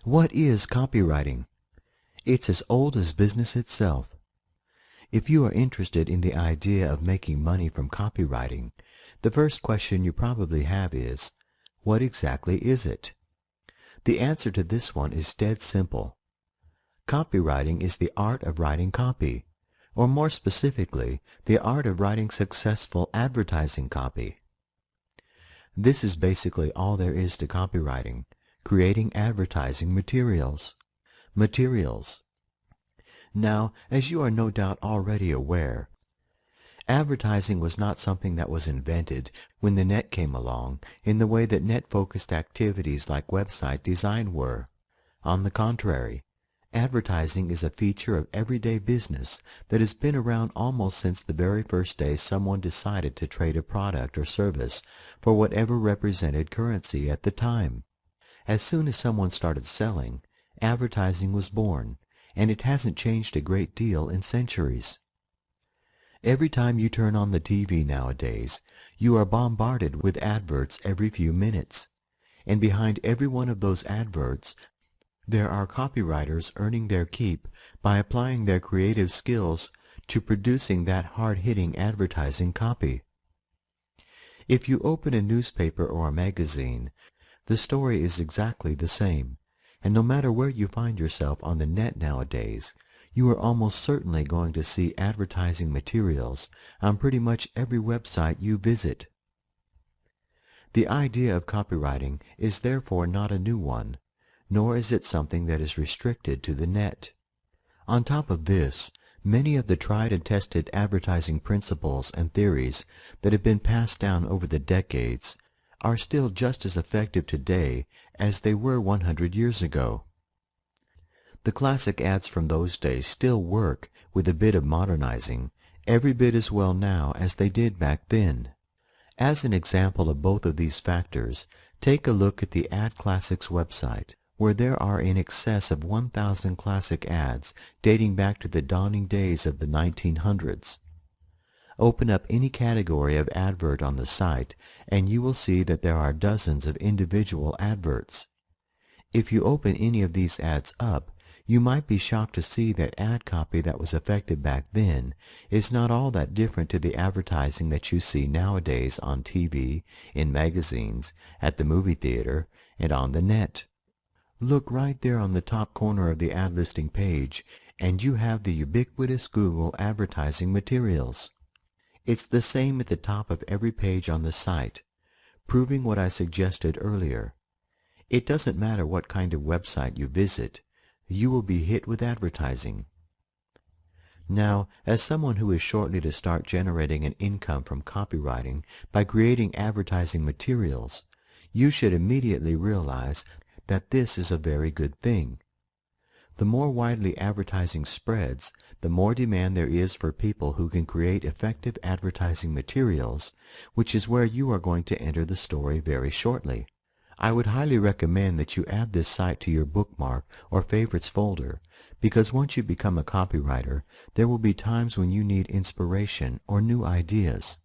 What is copywriting? It's as old as business itself. If you are interested in the idea of making money from copywriting, the first question you probably have is, what exactly is it? The answer to this one is dead simple. Copywriting is the art of writing copy, or more specifically, the art of writing successful advertising copy. This is basically all there is to copywriting, creating advertising materials. Now, as you are no doubt already aware, advertising was not something that was invented when the net came along in the way that net-focused activities like website design were. On the contrary, advertising is a feature of everyday business that has been around almost since the very first day someone decided to trade a product or service for whatever represented currency at the time. As soon as someone started selling, advertising was born, and it hasn't changed a great deal in centuries. Every time you turn on the TV nowadays, you are bombarded with adverts every few minutes, and behind every one of those adverts, there are copywriters earning their keep by applying their creative skills to producing that hard-hitting advertising copy. If you open a newspaper or a magazine, the story is exactly the same, and no matter where you find yourself on the net nowadays, you are almost certainly going to see advertising materials on pretty much every website you visit. The idea of copywriting is therefore not a new one, nor is it something that is restricted to the net. On top of this, many of the tried and tested advertising principles and theories that have been passed down over the decades are still just as effective today as they were 100 years ago. The classic ads from those days still work with a bit of modernizing, every bit as well now as they did back then. As an example of both of these factors, take a look at the Ad Classics website, where there are in excess of 1,000 classic ads dating back to the dawning days of the 1900s. Open up any category of advert on the site, and you will see that there are dozens of individual adverts. If you open any of these ads up, you might be shocked to see that ad copy that was effective back then is not all that different to the advertising that you see nowadays on TV, in magazines, at the movie theater, and on the net. Look right there on the top corner of the ad listing page, and you have the ubiquitous Google advertising materials. It's the same at the top of every page on the site, proving what I suggested earlier. It doesn't matter what kind of website you visit, you will be hit with advertising. Now, as someone who is shortly to start generating an income from copywriting by creating advertising materials, you should immediately realize that this is a very good thing. The more widely advertising spreads, the more demand there is for people who can create effective advertising materials, which is where you are going to enter the story very shortly. I would highly recommend that you add this site to your bookmark or favorites folder, because once you become a copywriter, there will be times when you need inspiration or new ideas.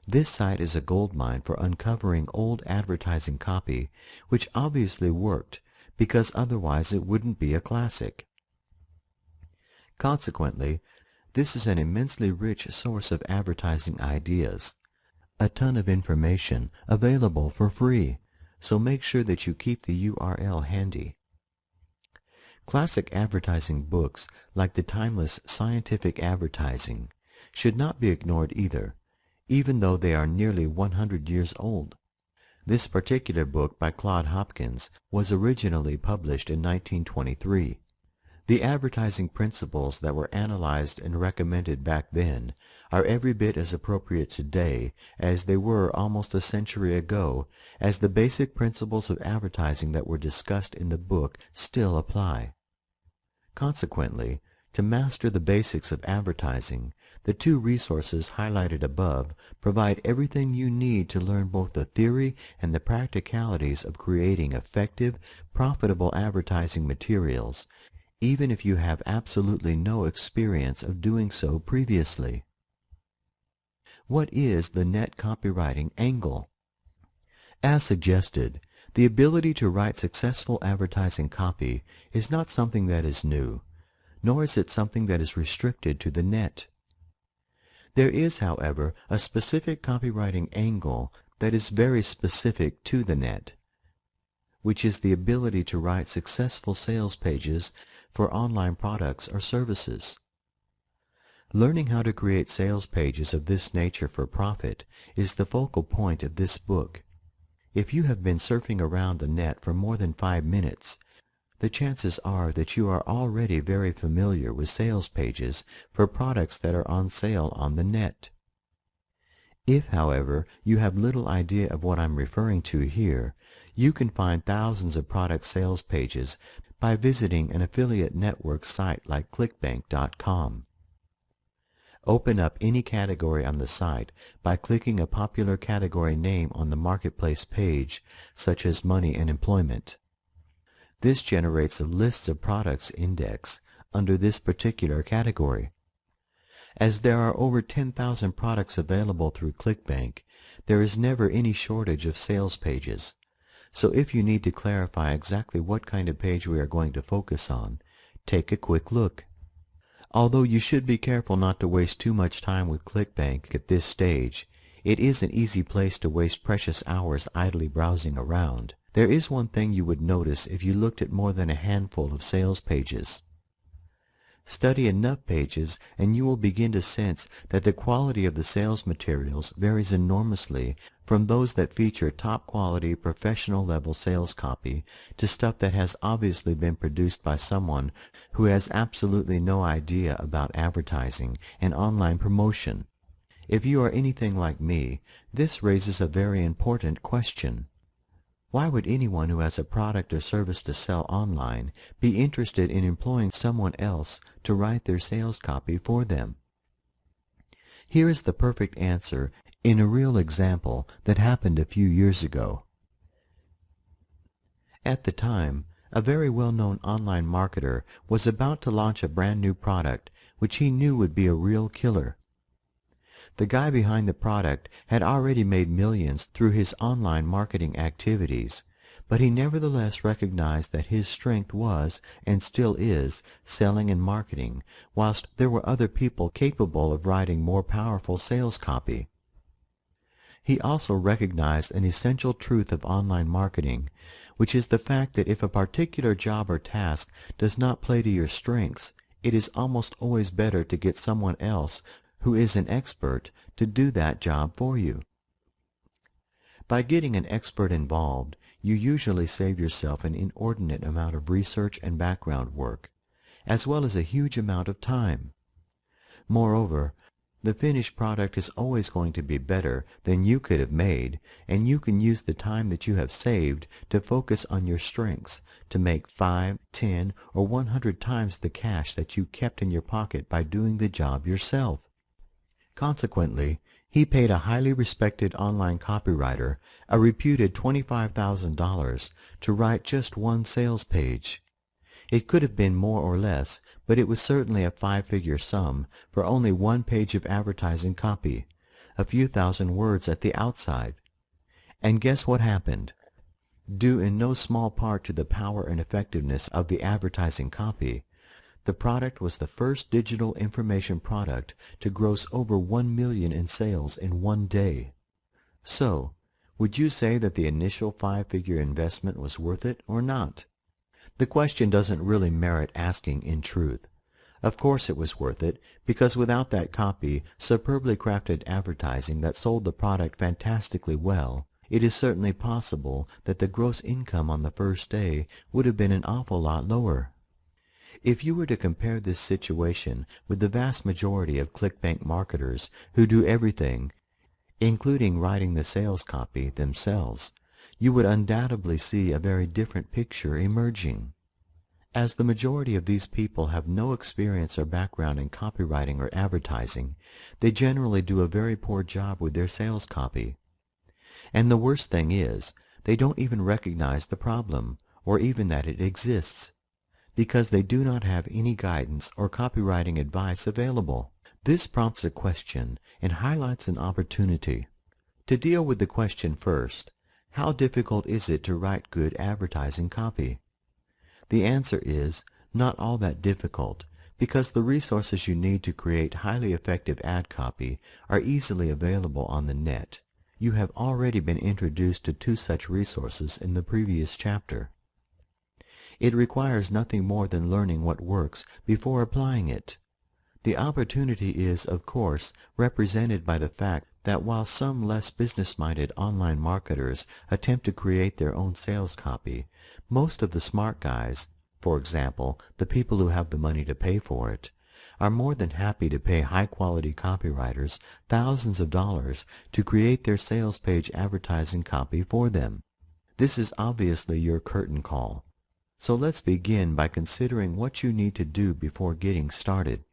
This site is a goldmine for uncovering old advertising copy, which obviously worked, because otherwise it wouldn't be a classic. Consequently, this is an immensely rich source of advertising ideas, a ton of information available for free, so make sure that you keep the URL handy. Classic advertising books, like the timeless Scientific Advertising, should not be ignored either, even though they are nearly 100 years old. This particular book by Claude Hopkins was originally published in 1923. The advertising principles that were analyzed and recommended back then are every bit as appropriate today as they were almost a century ago, as the basic principles of advertising that were discussed in the book still apply. Consequently, to master the basics of advertising, the two resources highlighted above provide everything you need to learn both the theory and the practicalities of creating effective, profitable advertising materials, even if you have absolutely no experience of doing so previously. What is the net copywriting angle? As suggested, The ability to write successful advertising copy is not something that is new, nor is it something that is restricted to the net. There is, however, a specific copywriting angle that is very specific to the net, which is the ability to write successful sales pages for online products or services. Learning how to create sales pages of this nature for profit is the focal point of this book. If you have been surfing around the net for more than 5 minutes, the chances are that you are already very familiar with sales pages for products that are on sale on the net. If, however, you have little idea of what I'm referring to here, you can find thousands of product sales pages by visiting an affiliate network site like clickbank.com. Open up any category on the site by clicking a popular category name on the marketplace page, such as money and employment. This generates a list of products index under this particular category. As there are over 10,000 products available through ClickBank, there is never any shortage of sales pages. So if you need to clarify exactly what kind of page we are going to focus on, take a quick look. Although you should be careful not to waste too much time with ClickBank at this stage, it is an easy place to waste precious hours idly browsing around. There is one thing you would notice if you looked at more than a handful of sales pages. Study enough pages and you will begin to sense that the quality of the sales materials varies enormously from those that feature top-quality professional-level sales copy to stuff that has obviously been produced by someone who has absolutely no idea about advertising and online promotion. If you are anything like me, this raises a very important question. Why would anyone who has a product or service to sell online be interested in employing someone else to write their sales copy for them? Here is the perfect answer in a real example that happened a few years ago. At the time, a very well-known online marketer was about to launch a brand new product which he knew would be a real killer. The guy behind the product had already made millions through his online marketing activities, but he nevertheless recognized that his strength was, and still is, selling and marketing, whilst there were other people capable of writing more powerful sales copy. He also recognized an essential truth of online marketing, which is the fact that if a particular job or task does not play to your strengths, it is almost always better to get someone else who is an expert to do that job for you. By getting an expert involved, you usually save yourself an inordinate amount of research and background work, as well as a huge amount of time. Moreover, the finished product is always going to be better than you could have made, and you can use the time that you have saved to focus on your strengths to make 5, 10, or 100 times the cash that you kept in your pocket by doing the job yourself. Consequently, he paid a highly respected online copywriter a reputed $25,000 to write just one sales page. It could have been more or less, but it was certainly a 5-figure sum for only one page of advertising copy, a few thousand words at the outside. And guess what happened? Due in no small part to the power and effectiveness of the advertising copy, the product was the first digital information product to gross over 1 million in sales in one day. So, would you say that the initial 5-figure investment was worth it or not? The question doesn't really merit asking in truth. Of course it was worth it, because without that copy, superbly crafted advertising that sold the product fantastically well, it is certainly possible that the gross income on the first day would have been an awful lot lower. If you were to compare this situation with the vast majority of ClickBank marketers who do everything, including writing the sales copy themselves, you would undoubtedly see a very different picture emerging. As the majority of these people have no experience or background in copywriting or advertising, they generally do a very poor job with their sales copy. And the worst thing is, they don't even recognize the problem, or even that it exists, because they do not have any guidance or copywriting advice available. This prompts a question and highlights an opportunity. To deal with the question first, How difficult is it to write good advertising copy? The answer is not all that difficult, because the resources you need to create highly effective ad copy are easily available on the net. You have already been introduced to two such resources in the previous chapter. It requires nothing more than learning what works before applying it. The opportunity is, of course, represented by the fact that while some less business-minded online marketers attempt to create their own sales copy, most of the smart guys, for example, the people who have the money to pay for it, are more than happy to pay high-quality copywriters thousands of dollars to create their sales page advertising copy for them. This is obviously your curtain call. So let's begin by considering what you need to do before getting started.